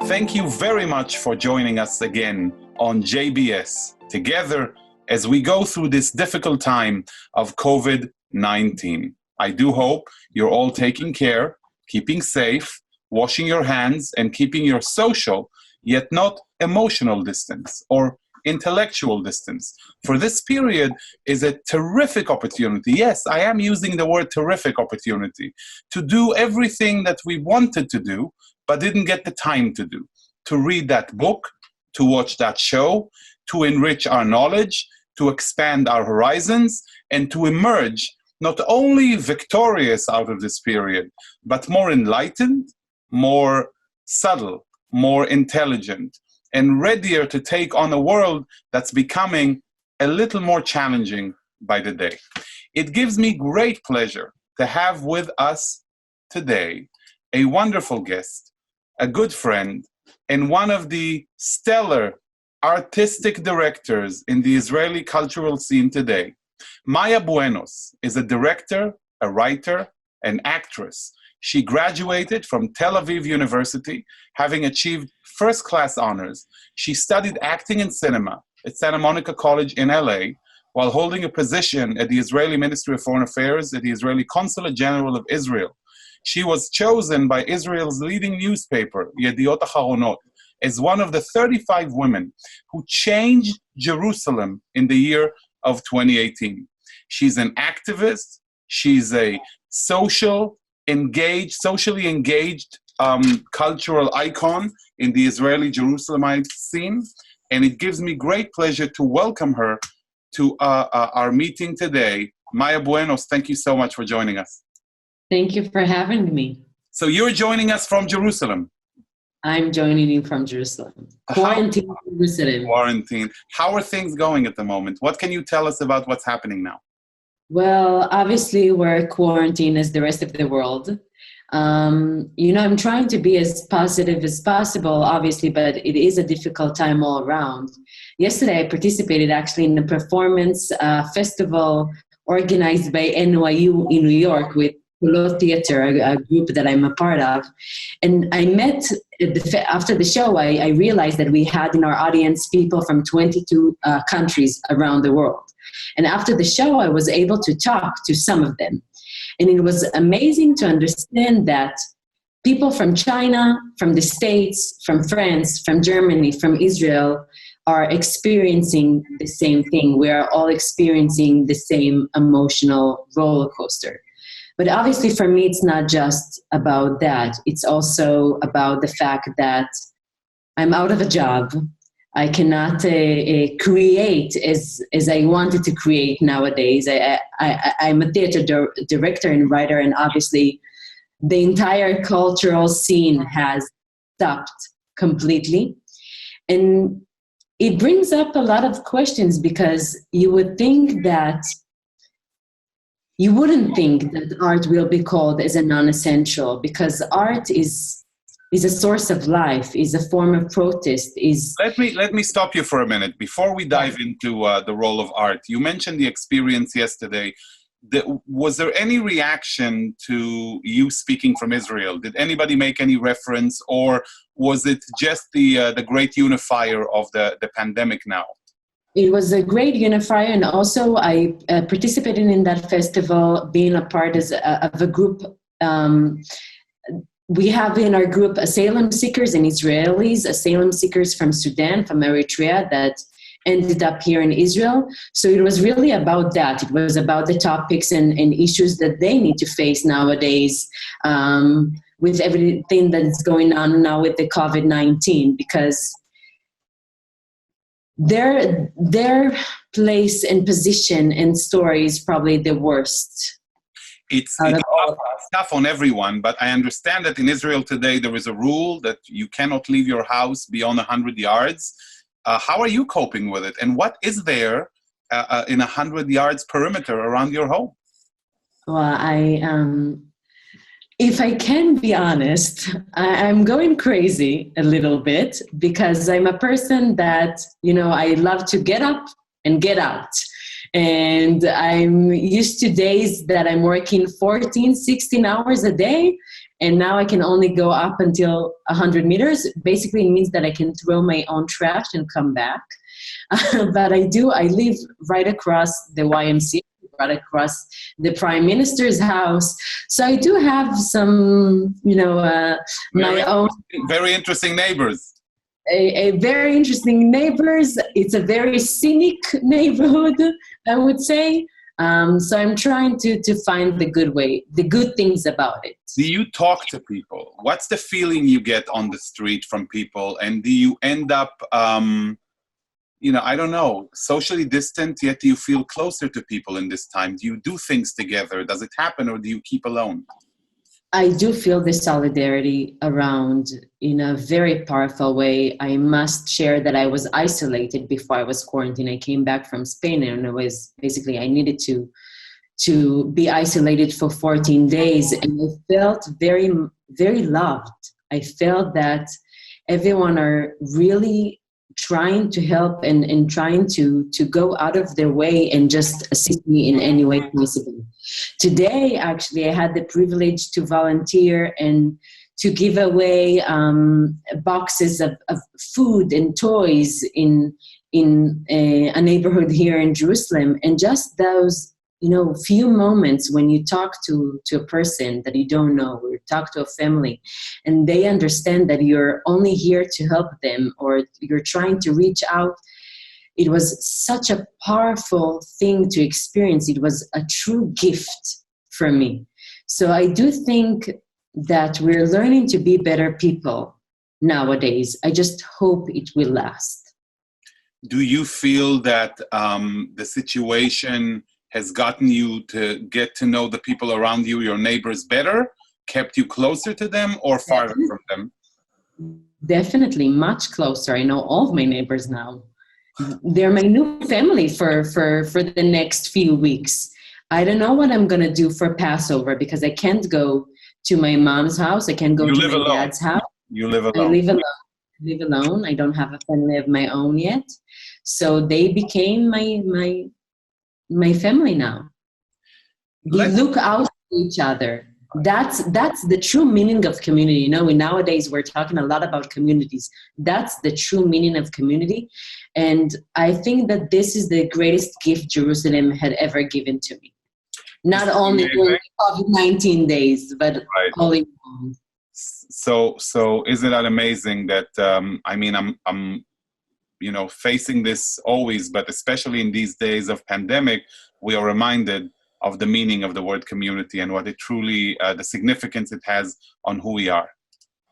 Thank you very much for joining us again on JBS together as we go through this difficult time of COVID-19. I do hope you're all taking care, keeping safe, washing your hands, and keeping your social, yet not emotional distance or intellectual distance. For this period is a terrific opportunity. Yes, I am using the word terrific opportunity to do everything that we wanted to do, but didn't get the time to do. To read that book, to watch that show, to enrich our knowledge, to expand our horizons, and to emerge not only victorious out of this period, but more enlightened, more subtle, more intelligent, and readier to take on a world that's becoming a little more challenging by the day. It gives me great pleasure to have with us today a wonderful guest, a good friend, and one of the stellar artistic directors in the Israeli cultural scene today. Maya Buenos is a director, a writer, an actress. She graduated from Tel Aviv University, having achieved first-class honors. She studied acting and cinema at Santa Monica College in LA, while holding a position at the Israeli Ministry of Foreign Affairs at the Israeli Consulate General of Israel. She was chosen by Israel's leading newspaper, Yediot Aharonot, as one of the 35 women who changed Jerusalem in the year of 2018. She's an activist. She's a socially engaged cultural icon in the Israeli Jerusalemite scene. And it gives me great pleasure to welcome her to our meeting today. Maya Buenos, thank you so much for joining us. Thank you for having me. So you're joining us from Jerusalem. I'm joining you from Jerusalem. Quarantine Jerusalem. Quarantine. How are things going at the moment? What can you tell us about what's happening now? Well, obviously we're quarantined as the rest of the world. I'm trying to be as positive as possible, obviously, but it is a difficult time all around. Yesterday, I participated actually in a performance festival organized by NYU in New York with Theater, a group that I'm a part of. And I met, after the show, I realized that we had in our audience people from 22 countries around the world. And after the show, I was able to talk to some of them. And it was amazing to understand that people from China, from the States, from France, from Germany, from Israel are experiencing the same thing. We are all experiencing the same emotional roller coaster. But obviously for me, it's not just about that. It's also about the fact that I'm out of a job. I cannot create as I wanted to create nowadays. I'm a theater director and writer, and obviously the entire cultural scene has stopped completely. And it brings up a lot of questions because you wouldn't think that art will be called as a non-essential, because art is a source of life, is a form of protest. Let me stop you for a minute before we dive into the role of art. You mentioned the experience yesterday. Was there any reaction to you speaking from Israel? Did anybody make any reference, or was it just the great unifier of the pandemic now? It was a great unifier, and also I participated in that festival, being a part of a group. We have in our group asylum seekers and Israelis, asylum seekers from Sudan, from Eritrea, that ended up here in Israel. So it was really about that. It was about the topics and issues that they need to face nowadays with everything that's going on now with the COVID-19, because their place and position and story is probably the worst. It's tough on everyone, but I understand that in Israel today there is a rule that you cannot leave your house beyond 100 yards. How are you coping with it? And what is there in 100 yards perimeter around your home? Well, if I can be honest, I'm going crazy a little bit, because I'm a person that, I love to get up and get out. And I'm used to days that I'm working 14, 16 hours a day. And now I can only go up until 100 meters. Basically, it means that I can throw my own trash and come back. But I live right across the YMCA, right across the Prime Minister's house. So I do have some, my own. Very interesting neighbors. A very interesting neighbors. It's a very scenic neighborhood, I would say. So I'm trying to find the good things about it. Do you talk to people? What's the feeling you get on the street from people? And do you end up, I don't know, socially distant, yet do you feel closer to people in this time? Do you do things together? Does it happen, or do you keep alone? I do feel the solidarity around in a very powerful way. I must share that I was isolated before I was quarantined. I came back from Spain, and I needed to be isolated for 14 days. And I felt very, very loved. I felt that everyone are really trying to help and trying to go out of their way and just assist me in any way possible. Today, actually, I had the privilege to volunteer and to give away boxes of food and toys in a neighborhood here in Jerusalem. And just those, few moments when you talk to a person that you don't know, or talk to a family, and they understand that you're only here to help them, or you're trying to reach out. It was such a powerful thing to experience. It was a true gift for me. So I do think that we're learning to be better people nowadays. I just hope it will last. Do you feel that the situation has gotten you to get to know the people around you, your neighbors, better, kept you closer to them, or farther from them? Definitely, much closer. I know all of my neighbors now. They're my new family for the next few weeks. I don't know what I'm going to do for Passover, because I can't go to my mom's house. I can't go to my dad's house. You live alone. I live alone. I don't have a family of my own yet. So they became my family now. We look out for each other. That's the true meaning of community. Nowadays we're talking a lot about communities. That's the true meaning of community. And I think that this is the greatest gift Jerusalem had ever given to me. Not only during COVID-19 days, but all in all. So isn't that amazing that, I'm facing this always, but especially in these days of pandemic, we are reminded of the meaning of the word community and what it truly, the significance it has on who we are.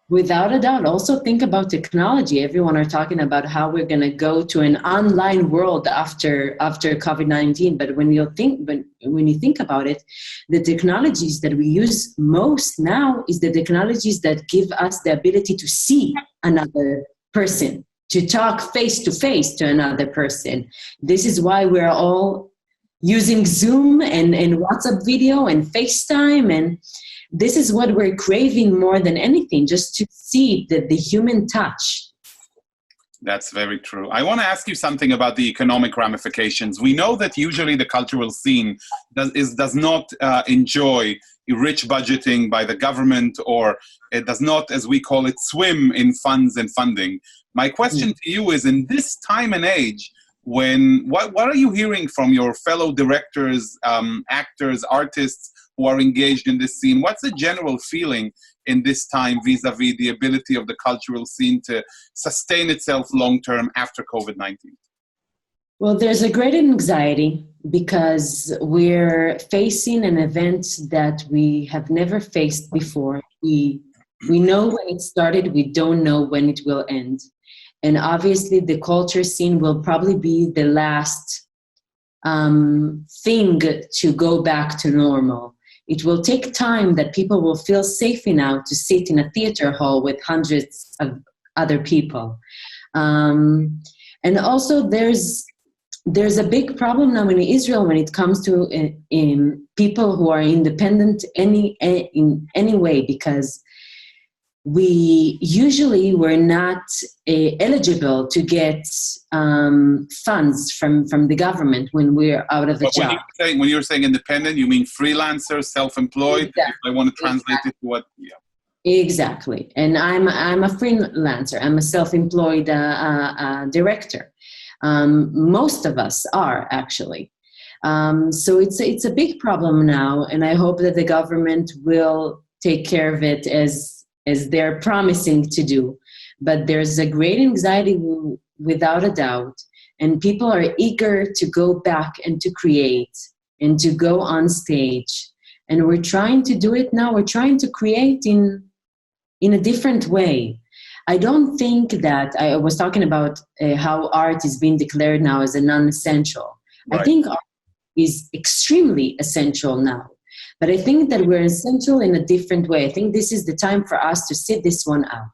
Without a doubt. Also think about technology. Everyone are talking about how we're going to go to an online world after COVID-19. But when you think about it, the technologies that we use most now is the technologies that give us the ability to see another person, to talk face to face to another person. This is why we're all using Zoom and WhatsApp video and FaceTime, and this is what we're craving more than anything, just to see the human touch. That's very true. I want to ask you something about the economic ramifications. We know that usually the cultural scene does not enjoy rich budgeting by the government, or it does not, as we call it, swim in funds and funding. My question to you is, in this time and age, what are you hearing from your fellow directors, actors, artists who are engaged in this scene? What's the general feeling in this time vis-a-vis the ability of the cultural scene to sustain itself long-term after COVID-19? Well, there's a great anxiety because we're facing an event that we have never faced before. We know when it started, we don't know when it will end. And obviously the culture scene will probably be the last thing to go back to normal. It will take time that people will feel safe enough to sit in a theater hall with hundreds of other people. And also there's a big problem now in Israel when it comes to people who are independent in any way, because we usually were not eligible to get funds from the government when we're out of a job. When you're saying independent, you mean freelancer, self-employed? Exactly. If I want to translate it to what? Yeah. Exactly. And I'm a freelancer. I'm a self-employed director. Most of us are actually. So it's a big problem now, and I hope that the government will take care of it as they're promising to do. But there's a great anxiety without a doubt, and people are eager to go back and to create and to go on stage. And we're trying to do it now. We're trying to create in a different way. I don't think that I was talking about how art is being declared now as a non-essential. Right. I think art is extremely essential now. But I think that we're essential in a different way. I think this is the time for us to sit this one out,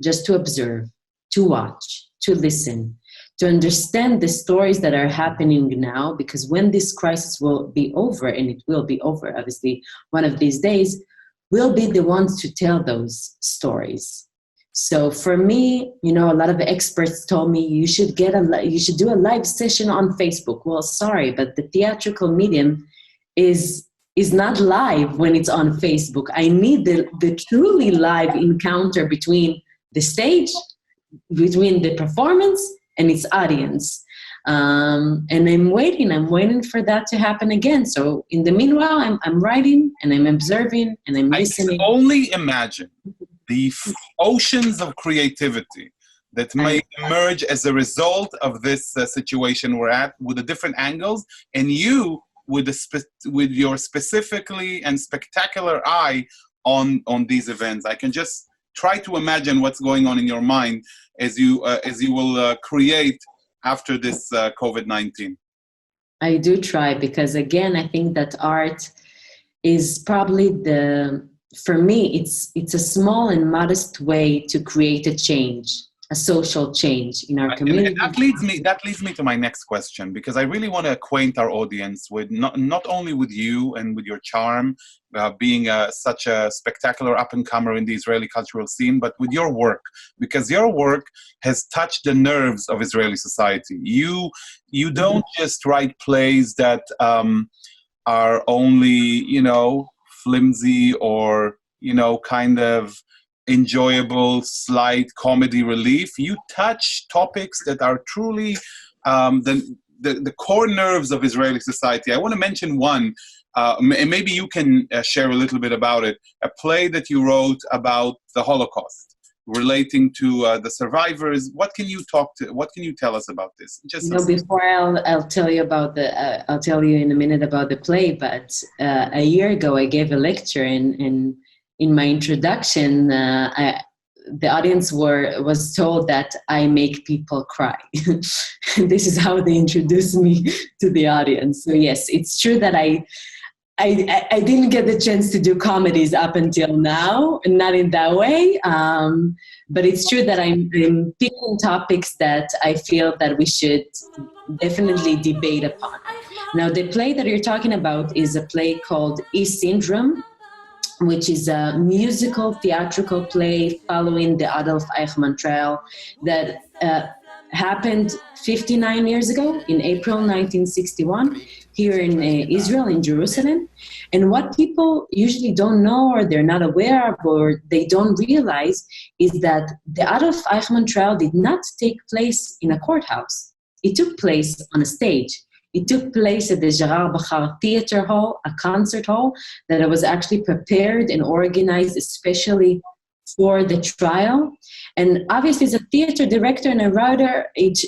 just to observe, to watch, to listen, to understand the stories that are happening now, because when this crisis will be over, and it will be over, obviously, one of these days, we'll be the ones to tell those stories. So for me, a lot of experts told me you should do a live session on Facebook. Well, sorry, but the theatrical medium is not live when it's on Facebook. I need the truly live encounter between the stage, between the performance and its audience. And I'm waiting for that to happen again. So in the meanwhile, I'm writing and I'm observing and I'm listening. I can only imagine the oceans of creativity that may emerge as a result of this situation we're at, with the different angles, and you with your specifically and spectacular eye on these events. I can just try to imagine what's going on in your mind as you will create after this COVID-19. I do try, because again, I think that art is probably for me, it's a small and modest way to create a change, a social change in our community. And that leads me to my next question, because I really want to acquaint our audience with not only with you and with your charm, being such a spectacular up-and-comer in the Israeli cultural scene, but with your work, because your work has touched the nerves of Israeli society. You don't just write plays that are only, flimsy or, kind of enjoyable, slight comedy relief. You touch topics that are truly the core nerves of Israeli society. I want to mention one, and maybe you can share a little bit about it, a play that you wrote about the Holocaust, relating to the survivors. What can you tell us about this? Before I'll tell you about I'll tell you in a minute about the play, but a year ago I gave a lecture, and in my introduction, the audience was told that I make people cry. This is how they introduced me to the audience. So yes, it's true that I didn't get the chance to do comedies up until now, not in that way. But it's true that I'm picking topics that I feel that we should definitely debate upon. Now, the play that you're talking about is a play called E Syndrome, which is a musical theatrical play following the Adolf Eichmann trial that happened 59 years ago in April 1961 here in Israel, in Jerusalem. And what people usually don't know, or they're not aware of, or they don't realize, is that the Adolf Eichmann trial did not take place in a courthouse. It took place on a stage. It took place at the Shahar Azani Theater Hall, a concert hall that was actually prepared and organized especially for the trial. And obviously, as a theater director and a writer, it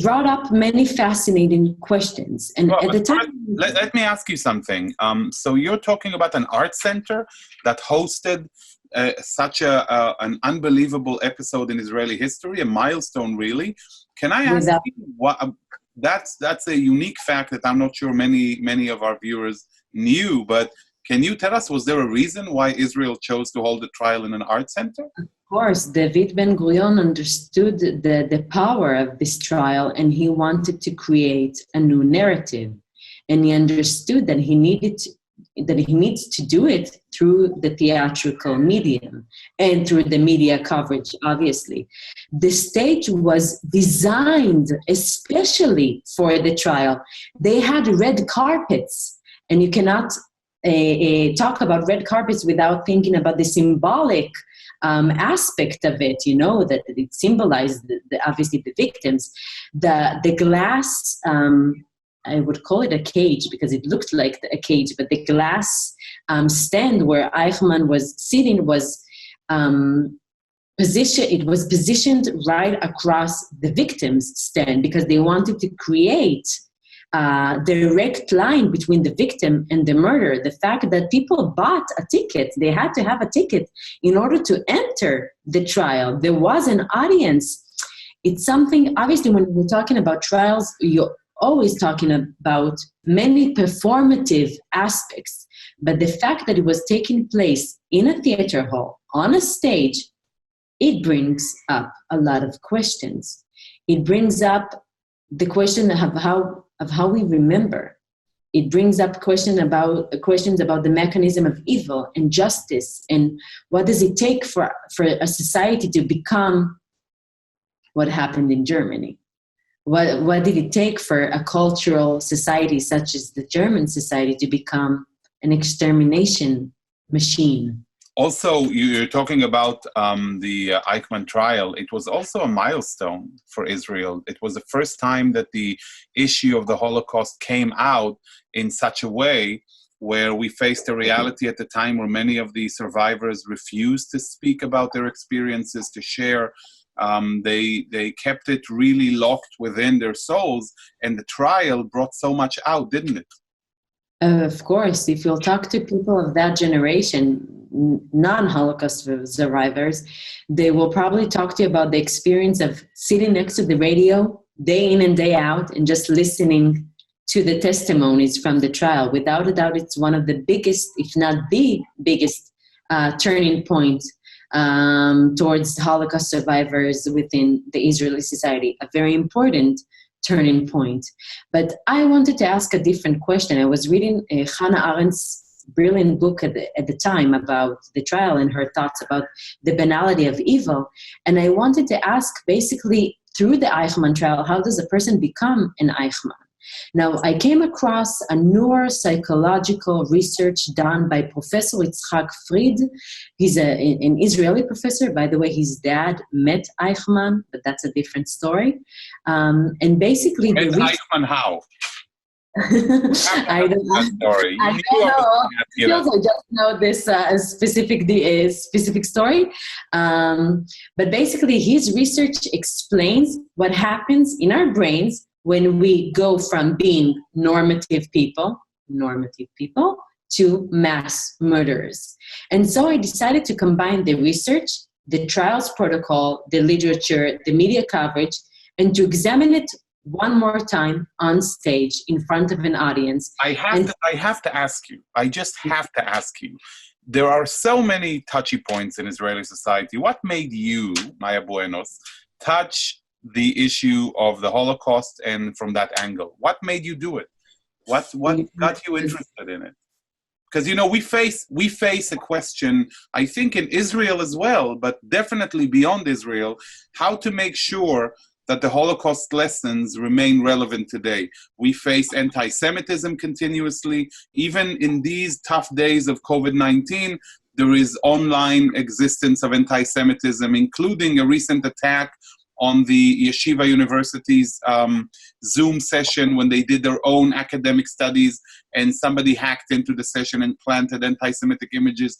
brought up many fascinating questions. And at the time... Let me ask you something. So you're talking about an art center that hosted such an unbelievable episode in Israeli history, a milestone, really. Can I ask you what... That's a unique fact that I'm not sure many of our viewers knew, but can you tell us, was there a reason why Israel chose to hold the trial in an art center? Of course, David Ben-Gurion understood the power of this trial, and he wanted to create a new narrative. And he understood that he needs to do it through the theatrical medium and through the media coverage, obviously. The stage was designed especially for the trial. They had red carpets, and you cannot talk about red carpets without thinking about the symbolic aspect of it, that it symbolized obviously the victims. The glass, I would call it a cage because it looked like a cage, but the glass stand where Eichmann was sitting was positioned right across the victim's stand because they wanted to create direct line between the victim and the murderer. The fact that people bought a ticket, they had to have a ticket in order to enter the trial. There was an audience. It's something, obviously, when we're talking about trials, you're always talking about many performative aspects. But the fact that it was taking place in a theater hall, on a stage, it brings up a lot of questions. It brings up the question of how we remember. It brings up questions about the mechanism of evil and justice, and what does it take for a society to become what happened in Germany? What did it take for a cultural society such as the German society to become an extermination machine? Also, you're talking about the Eichmann trial. It was also a milestone for Israel. It was the first time that the issue of the Holocaust came out in such a way where we faced a reality at the time where many of the survivors refused to speak about their experiences, to share. They kept it really locked within their souls, and the trial brought so much out, didn't it? Of course, if you'll talk to people of that generation, non-Holocaust survivors, they will probably talk to you about the experience of sitting next to the radio day in and day out and just listening to the testimonies from the trial. Without a doubt, it's one of the biggest, if not the biggest, turning point towards Holocaust survivors within the Israeli society. A very important turning point. But I wanted to ask a different question. I was reading Hannah Arendt's brilliant book at the time about the trial and her thoughts about the banality of evil. And I wanted to ask, basically, through the Eichmann trial, how does a person become an Eichmann? Now, I came across a neuropsychological research done by Professor Yitzhak Fried. He's an Israeli professor. By the way, his dad met Eichmann, but that's a different story. And basically, met Eichmann how? I don't know. I just know this specific story. But basically, his research explains what happens in our brains when we go from being normative people to mass murderers. And so I decided to combine the research, the trials protocol, the literature, the media coverage, and to examine it one more time on stage in front of an audience. I have to ask you. I just have to ask you. There are so many touchy points in Israeli society. What made you, Maya Buenos, touch the issue of the Holocaust and from that angle? What made you do it? What got you interested in it? Because, we face a question, I think in Israel as well, but definitely beyond Israel, how to make sure that the Holocaust lessons remain relevant today. We face anti-Semitism continuously. Even in these tough days of COVID-19, there is online existence of anti-Semitism, including a recent attack on the Yeshiva University's Zoom session when they did their own academic studies and somebody hacked into the session and planted anti-Semitic images.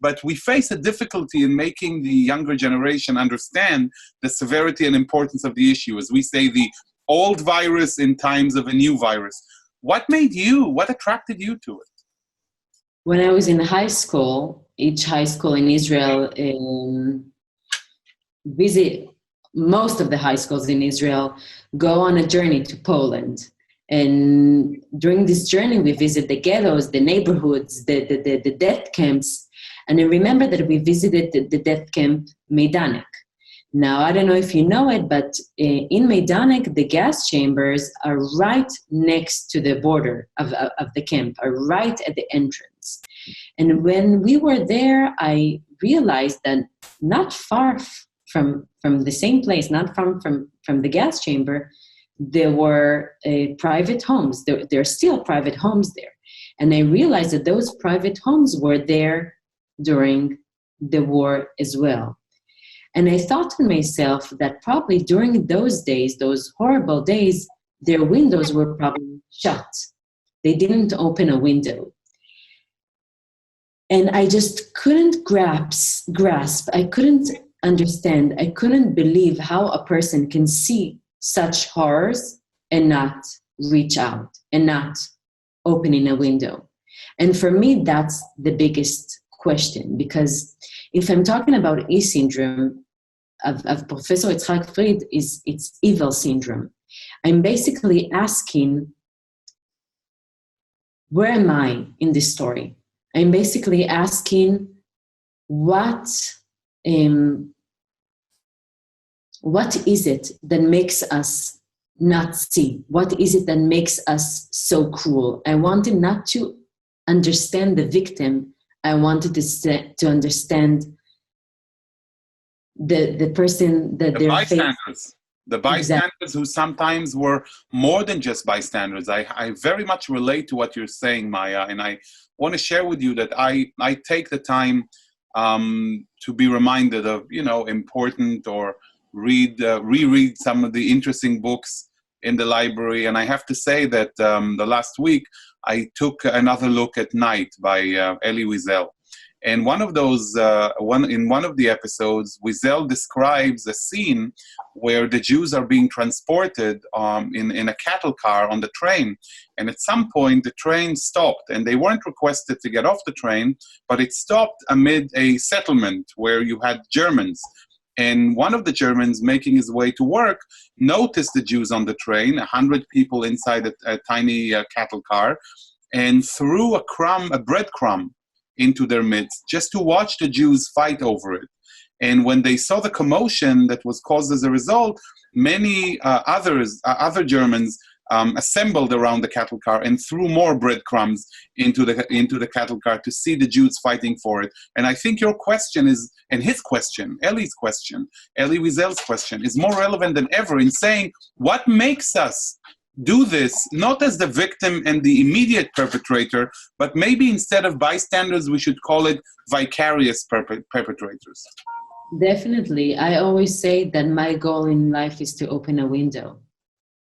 But we face a difficulty in making the younger generation understand the severity and importance of the issue. As we say, the old virus in times of a new virus. What attracted you to it? When I was in high school, each high school in Israel most of the high schools in Israel go on a journey to Poland. And during this journey, we visit the ghettos, the neighborhoods, the death camps. And I remember that we visited the death camp Majdanek. Now, I don't know if you know it, but in Majdanek, the gas chambers are right next to the border of the camp, are right at the entrance. And when we were there, I realized that not far from the same place, not from the gas chamber, there were private homes. There are still private homes there. And I realized that those private homes were there during the war as well. And I thought to myself that probably during those days, those horrible days, their windows were probably shut. They didn't open a window. And I just couldn't grasp, I couldn't understand, I couldn't believe how a person can see such horrors and not reach out and not opening a window. And for me, that's the biggest question, because if I'm talking about E syndrome of Professor Yitzhak Fried, it's evil syndrome. I'm basically asking, where am I in this story? I'm basically asking what is it that makes us not see? What is it that makes us so cruel? I wanted not to understand the victim. I wanted to understand the person that they're bystanders. The bystanders who sometimes were more than just bystanders. I very much relate to what you're saying, Maya, and I want to share with you that I take the time to be reminded of, important or reread some of the interesting books in the library. And I have to say that the last week I took another look at Night by Elie Wiesel. And one of those, in one of the episodes, Wiesel describes a scene where the Jews are being transported in a cattle car on the train. And at some point, the train stopped, and they weren't requested to get off the train, but it stopped amid a settlement where you had Germans. And one of the Germans making his way to work noticed the Jews on the train, 100 people inside a tiny cattle car, and threw a breadcrumb into their midst, just to watch the Jews fight over it. And when they saw the commotion that was caused as a result, many other Germans assembled around the cattle car and threw more breadcrumbs into the cattle car to see the Jews fighting for it. And I think your question is, and his question, Elie Wiesel's question, is more relevant than ever in saying, what makes us do this, not as the victim and the immediate perpetrator, but maybe instead of bystanders, we should call it vicarious perpetrators. Definitely. I always say that my goal in life is to open a window.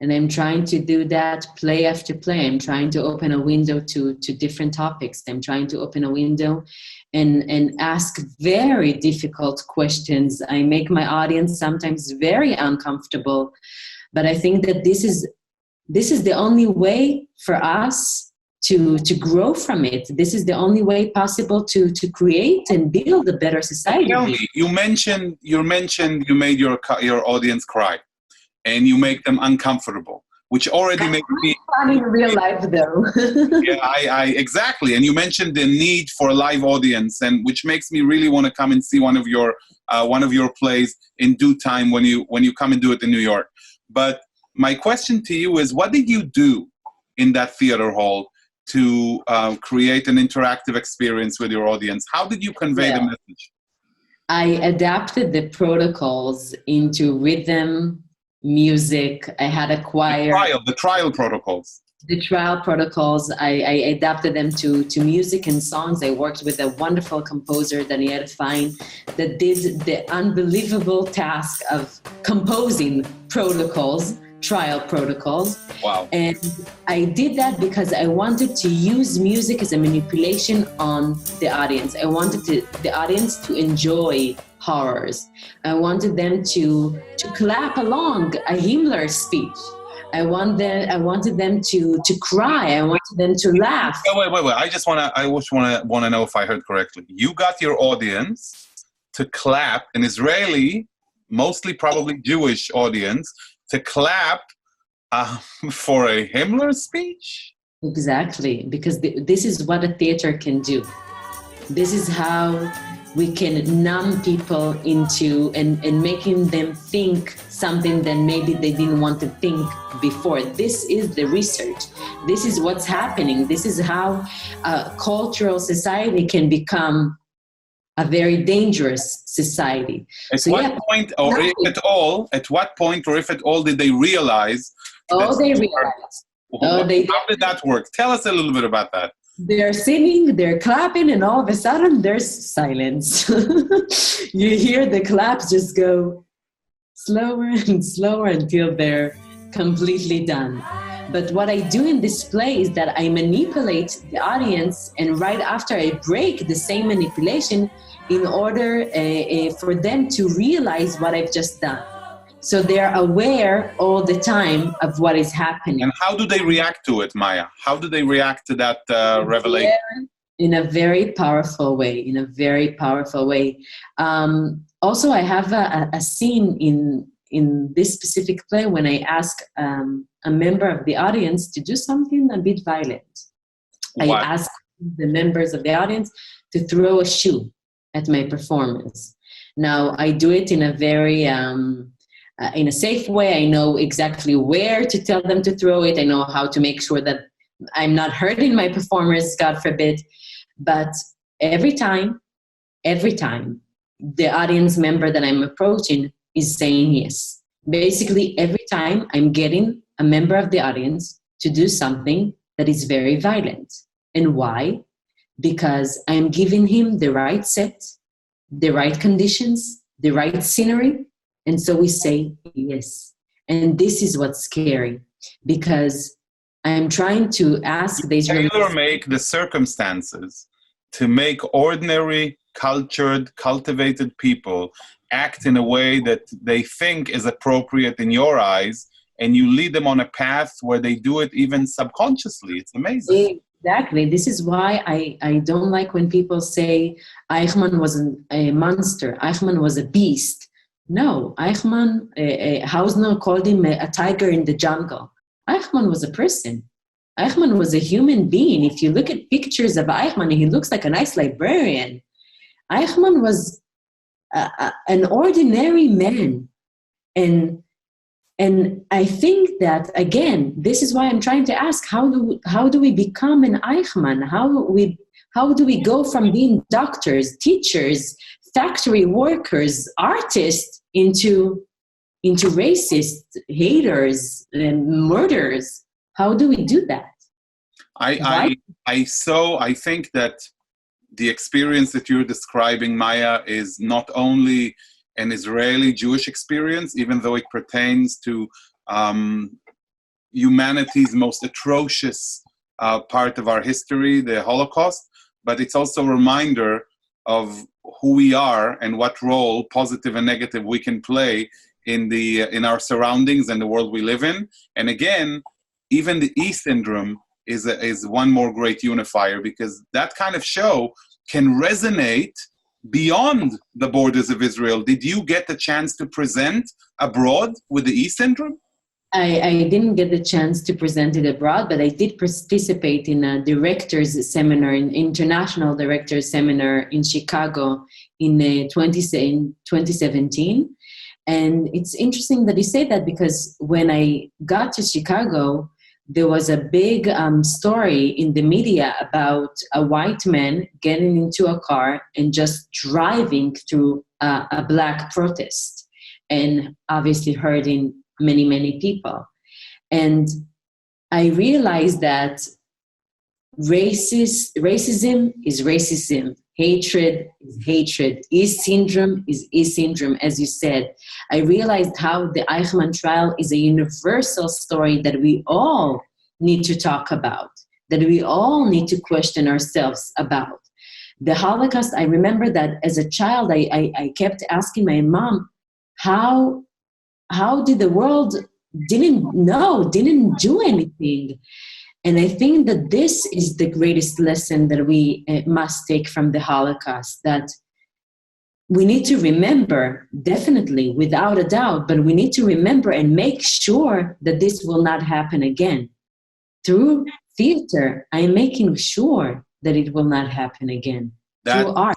And I'm trying to do that play after play. I'm trying to open a window to different topics. I'm trying to open a window and ask very difficult questions. I make my audience sometimes very uncomfortable, but I think that this is the only way for us to grow from it. This is the only way possible to create and build a better society. Kelly, you mentioned you made your audience cry, and you make them uncomfortable, which already makes me fun in real life, though. Yeah, I exactly. And you mentioned the need for a live audience, and which makes me really want to come and see one of your plays in due time when you come and do it in New York. But my question to you is, what did you do in that theater hall to create an interactive experience with your audience? How did you convey the message? I adapted the protocols into rhythm, music. I had a choir. The trial protocols. The trial protocols, I adapted them to music and songs. I worked with a wonderful composer, Daniel Fine, that did the unbelievable task of composing trial protocols. Wow. And I did that because I wanted to use music as a manipulation on the audience. I wanted the audience to enjoy horrors. I wanted them to clap along a Himmler speech. I wanted them to cry. I wanted them to laugh. Wait. I just want to know if I heard correctly. You got your audience to clap, an Israeli, mostly probably Jewish audience, to clap for a Himmler speech? Exactly, because this is what a theater can do. This is how we can numb people into and making them think something that maybe they didn't want to think before. This is the research. This is what's happening. This is how a cultural society can become a very dangerous society. At what point, or if at all, did they realize? They realized. How did that work? Tell us a little bit about that. They're singing, they're clapping, and all of a sudden there's silence. You hear the claps just go slower and slower until they're completely done. But what I do in this play is that I manipulate the audience, and right after I break the same manipulation in order for them to realize what I've just done. So they're aware all the time of what is happening. And how do they react to it, Maya? How do they react to that revelation? In a very powerful way, in a very powerful way. Also, I have a scene in this specific play when I ask a member of the audience to do something a bit violent. I ask the members of the audience to throw a shoe at my performance. Now, I do it in a very in a safe way. I know exactly where to tell them to throw it. I know how to make sure that I'm not hurting my performers, God forbid. But every time, the audience member that I'm approaching is saying yes. Basically, every time I'm getting a member of the audience to do something that is very violent. And why? Because I'm giving him the right set, the right conditions, the right scenery. And so we say yes. And this is what's scary, because I'm trying to ask the Israelis. Tailor-make the circumstances to make ordinary, cultured, cultivated people act in a way that they think is appropriate in your eyes, and you lead them on a path where they do it even subconsciously. It's amazing. Exactly. This is why I don't like when people say Eichmann was a monster, Eichmann was a beast. No, Eichmann, Hausner called him a tiger in the jungle. Eichmann was a person. Eichmann was a human being. If you look at pictures of Eichmann, he looks like a nice librarian. Eichmann was an ordinary man. And I think that, again, this is why I'm trying to ask, how do we become an Eichmann? How do we go from being doctors, teachers, factory workers, artists into racists, haters, and murderers? How do we do that? I think that the experience that you're describing, Maya, is not only an Israeli Jewish experience, even though it pertains to humanity's most atrocious part of our history, the Holocaust, but it's also a reminder of who we are and what role, positive and negative, we can play in our surroundings and the world we live in. And again, even the E syndrome is one more great unifier, because that kind of show can resonate beyond the borders of Israel. Did you get the chance to present abroad with the E syndrome? I didn't get the chance to present it abroad, but I did participate in a director's seminar, an international director's seminar in Chicago in 2017. And it's interesting that you say that, because when I got to Chicago, there was a big story in the media about a white man getting into a car and just driving through a black protest, and obviously hurting many, many people. And I realized that racism is racism. Hatred is hatred. E syndrome is E syndrome, as you said. I realized how the Eichmann trial is a universal story that we all need to talk about, that we all need to question ourselves about. The Holocaust, I remember that as a child, I kept asking my mom, how did the world didn't do anything? And I think that this is the greatest lesson that we must take from the Holocaust, that we need to remember, definitely, without a doubt, but we need to remember and make sure that this will not happen again. Through theater, I'm making sure that it will not happen again. Through art.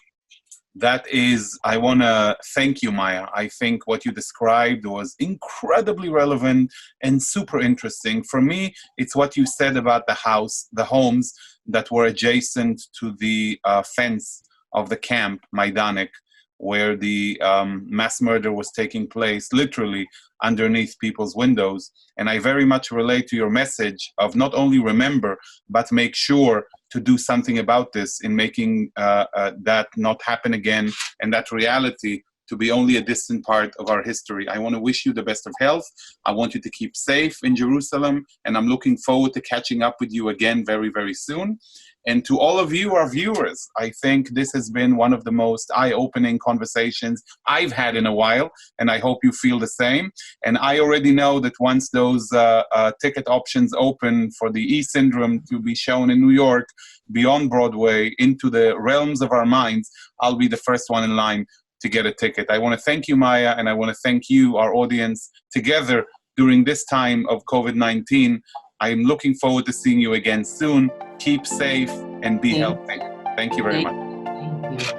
That is, I want to thank you, Maya. I think what you described was incredibly relevant and super interesting. For me, it's what you said about the homes that were adjacent to the fence of the camp, Majdanek, where the mass murder was taking place, literally underneath people's windows. And I very much relate to your message of not only remember, but make sure to do something about this in making that not happen again, and that reality to be only a distant part of our history. I want to wish you the best of health. I want you to keep safe in Jerusalem, and I'm looking forward to catching up with you again very, very soon. And to all of you, our viewers, I think this has been one of the most eye-opening conversations I've had in a while, and I hope you feel the same. And I already know that once those ticket options open for the E Syndrome to be shown in New York, beyond Broadway, into the realms of our minds, I'll be the first one in line to get a ticket. I want to thank you, Maya, and I want to thank you, our audience, together during this time of COVID-19. I'm looking forward to seeing you again soon. Keep safe and be healthy. Thank you very much. Thank you.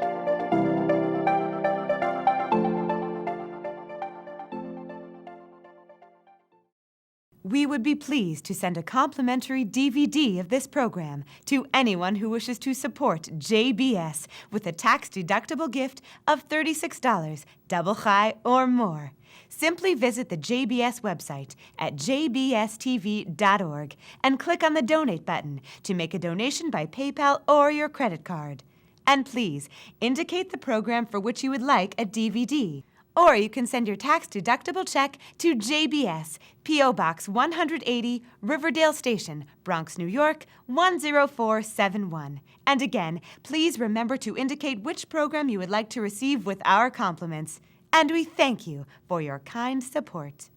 We would be pleased to send a complimentary DVD of this program to anyone who wishes to support JBS with a tax-deductible gift of $36, double chai or more. Simply visit the JBS website at jbstv.org and click on the Donate button to make a donation by PayPal or your credit card. And please indicate the program for which you would like a DVD. Or you can send your tax-deductible check to JBS, P.O. Box 180, Riverdale Station, Bronx, New York, 10471. And again, please remember to indicate which program you would like to receive with our compliments. And we thank you for your kind support.